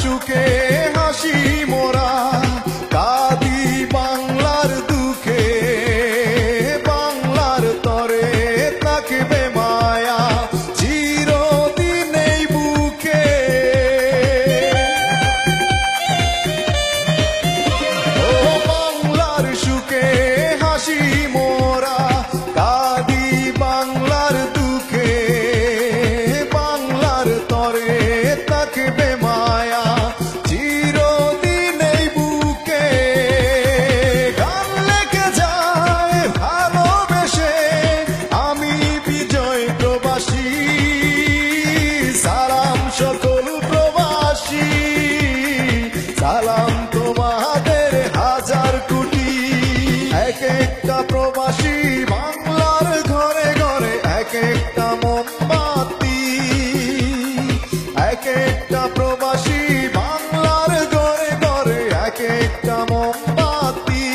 সুখে হাসি মোরা, কাঁদি বাংলার দুঃখে, বাংলার তরে থাকবে মায়া চিরদিন এই বুকে। ও বাংলার সুখে হাসি মোরা, কাঁদি বাংলার দুঃখে, বাংলার তরে থাকবে মায়া চিরদিন এই বুকে। গান লেখে যায় ভালোবেসে আমি বিজয় প্রবাসী, সালাম সকল প্রবাসী, সালাম তোমাদের হাজার কোটি। এক একটা প্রবাসী বাংলার ঘরে ঘরে এক একটা মোমবাতি, এক একটা প্রবাসী বাংলার ঘরে ঘরে এক একটা মোমবাতি।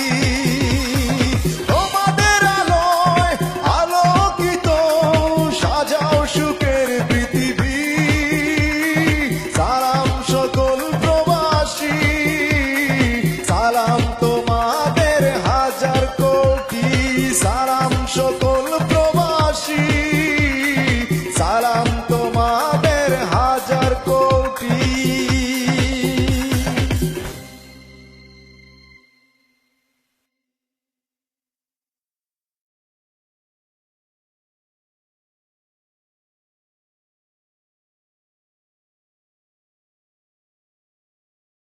তোমাদের আলোয় আলোকিত সাজাও সুখের পৃথিবী, সালাম সকল প্রবাসী, সালাম তোমাদের হাজার কোটি, সালাম সকল প্রবাসী।